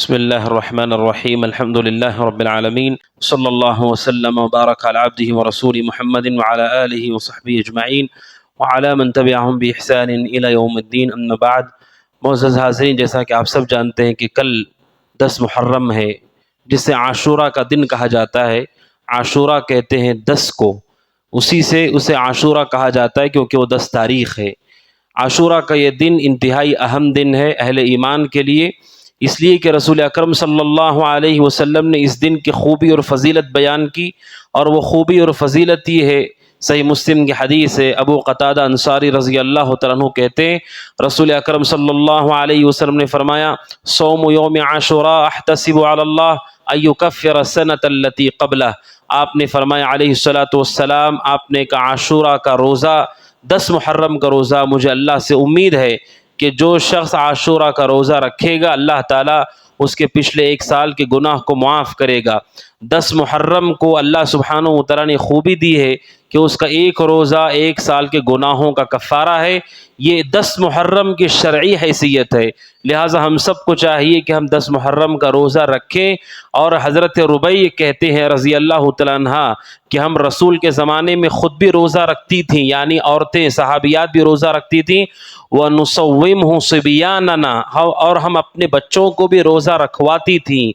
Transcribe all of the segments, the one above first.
بسم اللہ الرحمن الرحیم الحمد للہ رب العالمین صلی اللہ وسلم وبارک علی عبدہ ورسول محمد وعلی آلہ وصحبہ اجمعین وعلی من تبعہم بإحسان الی یوم الدین اما بعد۔ معزز حاضرین، جیسا کہ آپ سب جانتے ہیں کہ کل 10 محرم ہے، جسے عاشورہ کا دن کہا جاتا ہے۔ عاشورہ کہتے ہیں 10 کو، اسی سے اسے عاشورہ کہا جاتا ہے کیونکہ وہ 10 تاریخ ہے۔ عاشورہ کا یہ دن انتہائی اہم دن ہے اہل ایمان کے لیے، اس لیے کہ رسول اکرم صلی اللہ علیہ وسلم نے اس دن کی خوبی اور فضیلت بیان کی، اور وہ خوبی اور فضیلت یہ ہے، صحیح مسلم کی حدیث ہے، ابو قتادہ انصاری رضی اللہ تعالیٰ عنہ کہتے ہیں رسول اکرم صلی اللہ علیہ وسلم نے فرمایا، صوم یوم عاشوراء احتسب علی اللہ ان یکفر السنۃ التی قبلہ۔ آپ نے فرمایا علیہ الصلوۃ والسلام، آپ نے کہا عاشورہ کا روزہ، 10 محرم کا روزہ، مجھے اللہ سے امید ہے کہ جو شخص عاشورہ کا روزہ رکھے گا اللہ تعالیٰ اس کے پچھلے 1 سال کے گناہ کو معاف کرے گا۔ 10 محرم کو اللہ سبحانہ و تعالیٰ نے خوبی دی ہے کہ اس کا ایک روزہ 1 سال کے گناہوں کا کفارہ ہے۔ یہ 10 محرم کی شرعی حیثیت ہے، لہٰذا ہم سب کو چاہیے کہ ہم 10 محرم کا روزہ رکھیں۔ اور حضرت ربیع کہتے ہیں رضی اللہ تعالیٰ عنہ کہ ہم رسول کے زمانے میں خود بھی روزہ رکھتی تھیں، یعنی عورتیں صحابیات بھی روزہ رکھتی تھیں، وَنُصَوِّمْهُ صِبْيَانَنَا، اور ہم اپنے بچوں کو بھی روزہ رکھواتی تھیں،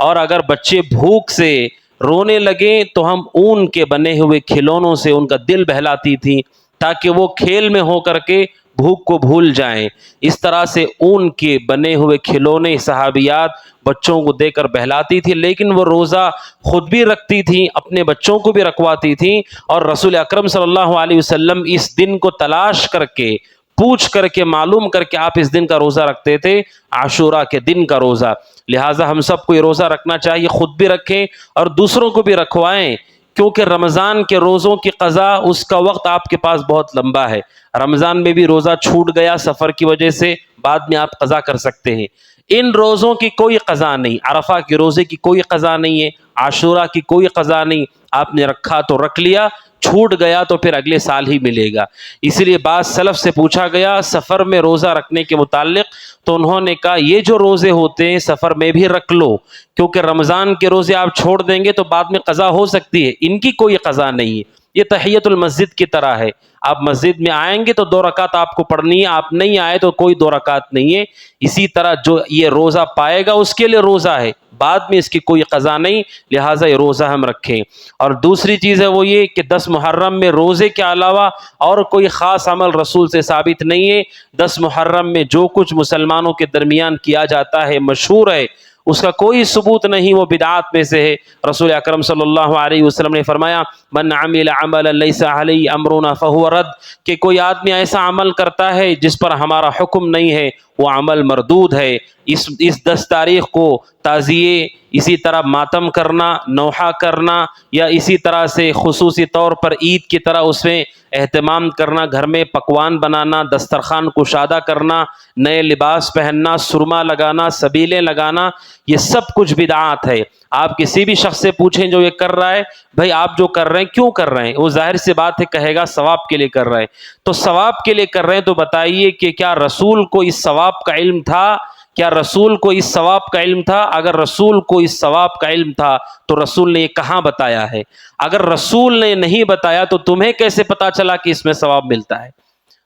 اور اگر بچے بھوک سے رونے لگیں تو ہم اون کے بنے ہوئے کھلونوں سے ان کا دل بہلاتی تھیں تاکہ وہ کھیل میں ہو کر کے بھوک کو بھول جائیں۔ اس طرح سے اون کے بنے ہوئے کھلونے صحابیات بچوں کو دے کر بہلاتی تھی، لیکن وہ روزہ خود بھی رکھتی تھیں، اپنے بچوں کو بھی رکھواتی تھیں، اور رسول اکرم صلی اللہ علیہ وسلم اس دن کو تلاش کر کے، پوچھ کر کے، معلوم کر کے آپ اس دن کا روزہ رکھتے تھے، عاشورہ کے دن کا روزہ۔ لہٰذا ہم سب کو یہ روزہ رکھنا چاہیے، خود بھی رکھیں اور دوسروں کو بھی رکھوائیں، کیونکہ رمضان کے روزوں کی قضا اس کا وقت آپ کے پاس بہت لمبا ہے۔ رمضان میں بھی روزہ چھوٹ گیا سفر کی وجہ سے، بعد میں آپ قضا کر سکتے ہیں۔ ان روزوں کی کوئی قضا نہیں، عرفہ کے روزے کی کوئی قضا نہیں ہے، عاشورہ کی کوئی قضا نہیں، آپ نے رکھا تو رکھ لیا، چھوٹ گیا تو پھر اگلے سال ہی ملے گا۔ اسی لیے بعض سلف سے پوچھا گیا سفر میں روزہ رکھنے کے متعلق، تو انہوں نے کہا یہ جو روزے ہوتے ہیں سفر میں بھی رکھ لو، کیونکہ رمضان کے روزے آپ چھوڑ دیں گے تو بعد میں قضا ہو سکتی ہے، ان کی کوئی قضا نہیں ہے۔ یہ تحیۃ المسجد کی طرح ہے، آپ مسجد میں آئیں گے تو 2 رکعت آپ کو پڑھنی ہے، آپ نہیں آئے تو کوئی 2 رکعت نہیں ہے۔ اسی طرح جو یہ روزہ پائے گا اس کے لیے روزہ ہے، بعد میں اس کی کوئی قضا نہیں، لہٰذا یہ روزہ ہم رکھیں۔ اور دوسری چیز ہے وہ یہ کہ 10 محرم میں روزے کے علاوہ اور کوئی خاص عمل رسول سے ثابت نہیں ہے۔ 10 محرم میں جو کچھ مسلمانوں کے درمیان کیا جاتا ہے مشہور ہے، اس کا کوئی ثبوت نہیں، وہ بدعات میں سے ہے۔ رسول اکرم صلی اللہ علیہ وسلم نے فرمایا، من عمل عملا لیس علیہ امرنا فہو رد، کہ کوئی آدمی ایسا عمل کرتا ہے جس پر ہمارا حکم نہیں ہے، وہ عمل مردود ہے۔ اس 10 تاریخ کو تعزیے، اسی طرح ماتم کرنا، نوحہ کرنا، یا اسی طرح سے خصوصی طور پر عید کی طرح اس میں اہتمام کرنا، گھر میں پکوان بنانا، دسترخوان کشادہ کرنا، نئے لباس پہننا، سرما لگانا، سبیلیں لگانا، یہ سب کچھ بدعات ہے۔ آپ کسی بھی شخص سے پوچھیں جو یہ کر رہا ہے، بھائی آپ جو کر رہے ہیں کیوں کر رہے ہیں، وہ ظاہر سی بات ہے کہے گا ثواب کے لیے کر رہے ہیں۔ تو ثواب کے لیے کر رہے ہیں تو بتائیے کہ کیا رسول کو اس ثواب کا علم تھا؟ کیا رسول کو اس ثواب کا علم تھا؟ اگر رسول کو اس ثواب کا علم تھا تو رسول نے یہ کہاں بتایا ہے؟ اگر رسول نے نہیں بتایا تو تمہیں کیسے پتا چلا کہ اس میں ثواب ملتا ہے؟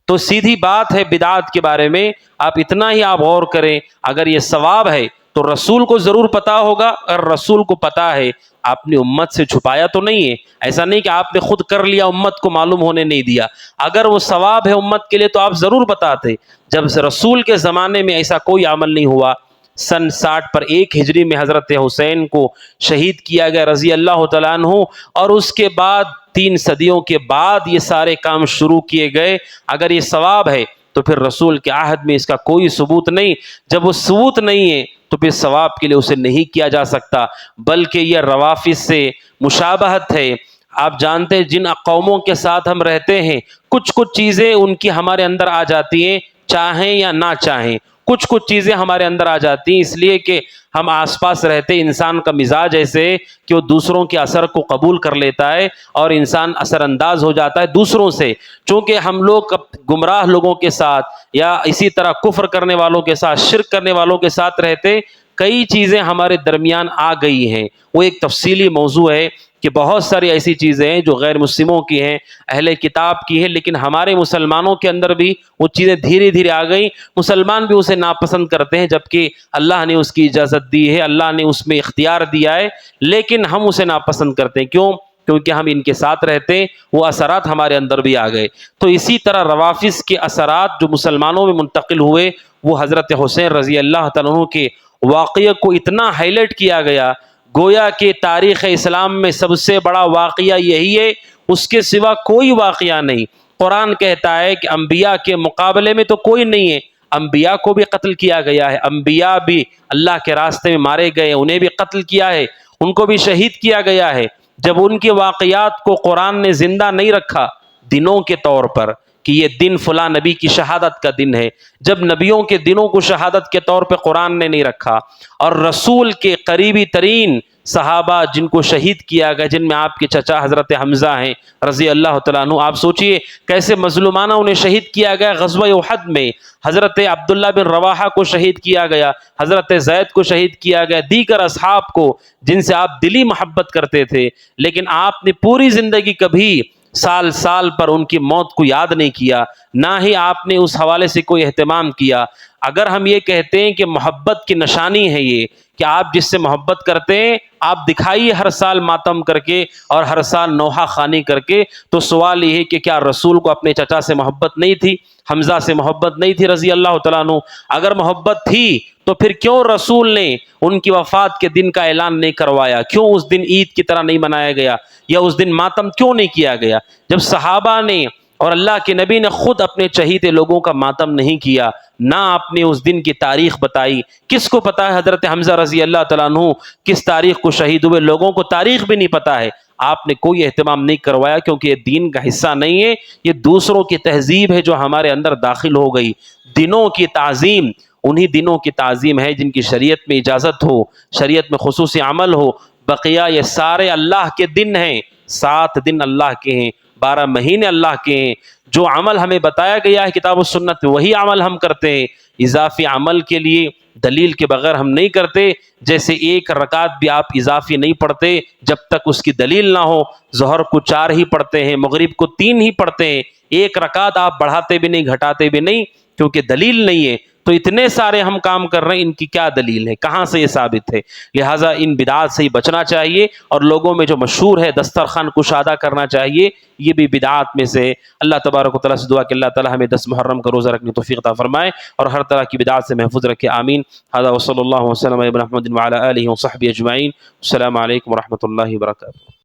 تو سیدھی بات ہے بدعات کے بارے میں، آپ اتنا ہی آپ غور کریں، اگر یہ ثواب ہے تو رسول کو ضرور پتا ہوگا، اگر رسول کو پتا ہے آپ نے امت سے چھپایا تو نہیں ہے، ایسا نہیں کہ آپ نے خود کر لیا امت کو معلوم ہونے نہیں دیا۔ اگر وہ ثواب ہے امت کے لیے تو آپ ضرور بتاتے۔ جب سے رسول کے زمانے میں ایسا کوئی عمل نہیں ہوا، سن 60 پر 1 ہجری میں حضرت حسین کو شہید کیا گیا رضی اللہ تعالیٰ عنہ، اور اس کے بعد 3 صدیوں کے بعد یہ سارے کام شروع کیے گئے۔ اگر یہ ثواب ہے تو پھر رسول کے عہد میں اس کا کوئی ثبوت نہیں۔ جب وہ ثبوت نہیں ہے تو پھر ثواب کے لیے اسے نہیں کیا جا سکتا، بلکہ یہ روافض سے مشابہت ہے۔ آپ جانتے ہیں جن قوموں کے ساتھ ہم رہتے ہیں، کچھ چیزیں ان کی ہمارے اندر آ جاتی ہیں، چاہیں یا نہ چاہیں، کچھ چیزیں ہمارے اندر آ جاتی ہیں، اس لیے کہ ہم آس پاس رہتے، انسان کا مزاج ایسے ہے کہ وہ دوسروں کے اثر کو قبول کر لیتا ہے، اور انسان اثر انداز ہو جاتا ہے دوسروں سے۔ چونکہ ہم لوگ گمراہ لوگوں کے ساتھ یا اسی طرح کفر کرنے والوں کے ساتھ، شرک کرنے والوں کے ساتھ رہتے، کئی چیزیں ہمارے درمیان آ گئی ہیں، وہ ایک تفصیلی موضوع ہے کہ بہت ساری ایسی چیزیں ہیں جو غیر مسلموں کی ہیں، اہل کتاب کی ہیں، لیکن ہمارے مسلمانوں کے اندر بھی وہ چیزیں دھیرے دھیرے آ گئیں، مسلمان بھی اسے ناپسند کرتے ہیں، جبکہ اللہ نے اس کی اجازت دی ہے، اللہ نے اس میں اختیار دیا ہے، لیکن ہم اسے ناپسند کرتے ہیں۔ کیوں؟ کیونکہ ہم ان کے ساتھ رہتے ہیں، وہ اثرات ہمارے اندر بھی آ گئے۔ تو اسی طرح روافض کے اثرات جو مسلمانوں میں منتقل ہوئے، وہ حضرت حسین رضی اللہ تعالیٰ عنہ کے واقعے کو اتنا ہائی لائٹ کیا گیا، گویا کہ تاریخ اسلام میں سب سے بڑا واقعہ یہی ہے، اس کے سوا کوئی واقعہ نہیں۔ قرآن کہتا ہے کہ انبیاء کے مقابلے میں تو کوئی نہیں ہے، انبیاء کو بھی قتل کیا گیا ہے، انبیاء بھی اللہ کے راستے میں مارے گئے، انہیں بھی قتل کیا ہے، ان کو بھی شہید کیا گیا ہے۔ جب ان کے واقعات کو قرآن نے زندہ نہیں رکھا دنوں کے طور پر کہ یہ دن فلاں نبی کی شہادت کا دن ہے، جب نبیوں کے دنوں کو شہادت کے طور پہ قرآن نے نہیں رکھا، اور رسول کے قریبی ترین صحابہ جن کو شہید کیا گیا، جن میں آپ کے چچا حضرت حمزہ ہیں رضی اللہ تعالیٰ عنہ، آپ سوچئے کیسے مظلومانہ انہیں شہید کیا گیا۔ غزوہ احد میں حضرت عبداللہ بن رواحہ کو شہید کیا گیا، حضرت زید کو شہید کیا گیا، دیگر اصحاب کو جن سے آپ دلی محبت کرتے تھے، لیکن آپ نے پوری زندگی کبھی سال سال پر ان کی موت کو یاد نہیں کیا، نہ ہی آپ نے اس حوالے سے کوئی اہتمام کیا۔ اگر ہم یہ کہتے ہیں کہ محبت کی نشانی ہے یہ کہ آپ جس سے محبت کرتے ہیں آپ دکھائیے ہر سال ماتم کر کے اور ہر سال نوحہ خوانی کر کے، تو سوال یہ ہے کہ کیا رسول کو اپنے چچا سے محبت نہیں تھی، حمزہ سے محبت نہیں تھی رضی اللہ تعالیٰ عنہ؟ اگر محبت تھی تو پھر کیوں رسول نے ان کی وفات کے دن کا اعلان نہیں کروایا؟ کیوں اس دن عید کی طرح نہیں منایا گیا، یا اس دن ماتم کیوں نہیں کیا گیا؟ جب صحابہ نے اور اللہ کے نبی نے خود اپنے چہیتے لوگوں کا ماتم نہیں کیا، نہ آپ نے اس دن کی تاریخ بتائی، کس کو پتا ہے حضرت حمزہ رضی اللہ تعالیٰ عنہ کس تاریخ کو شہید ہوئے؟ لوگوں کو تاریخ بھی نہیں پتا ہے۔ آپ نے کوئی اہتمام نہیں کروایا کیونکہ یہ دین کا حصہ نہیں ہے، یہ دوسروں کی تہذیب ہے جو ہمارے اندر داخل ہو گئی۔ دنوں کی تعظیم انہی دنوں کی تعظیم ہے جن کی شریعت میں اجازت ہو، شریعت میں خصوصی عمل ہو۔ بقیہ یہ سارے اللہ کے دن ہیں، 7 دن اللہ کے ہیں، 12 مہینے اللہ کے ہیں۔ جو عمل ہمیں بتایا گیا ہے کتاب و سنت میں وہی عمل ہم کرتے ہیں، اضافی عمل کے لیے دلیل کے بغیر ہم نہیں کرتے۔ جیسے 1 رکعت بھی آپ اضافی نہیں پڑھتے جب تک اس کی دلیل نہ ہو، ظہر کو 4 ہی پڑھتے ہیں، مغرب کو 3 ہی پڑھتے ہیں، 1 رکعت آپ بڑھاتے بھی نہیں گھٹاتے بھی نہیں کیونکہ دلیل نہیں ہے۔ تو اتنے سارے ہم کام کر رہے ہیں، ان کی کیا دلیل ہے؟ کہاں سے یہ ثابت ہے؟ لہٰذا ان بدعات سے ہی بچنا چاہیے، اور لوگوں میں جو مشہور ہے دسترخوان کشادہ کرنا چاہیے، یہ بھی بدعات میں سے۔ اللہ تبارک و تعالیٰ سے دعا کہ اللہ تعالیٰ ہمیں 10 محرم کا روزہ رکھنے توفیق عطا فرمائے اور ہر طرح کی بدعات سے محفوظ رکھے، آمین۔ ھذا وصلی اللہ وسلم علی محمد وعلی آلہ وصحبہ اجمعین۔ السلام علیکم ورحمۃ اللہ وبرکاتہ۔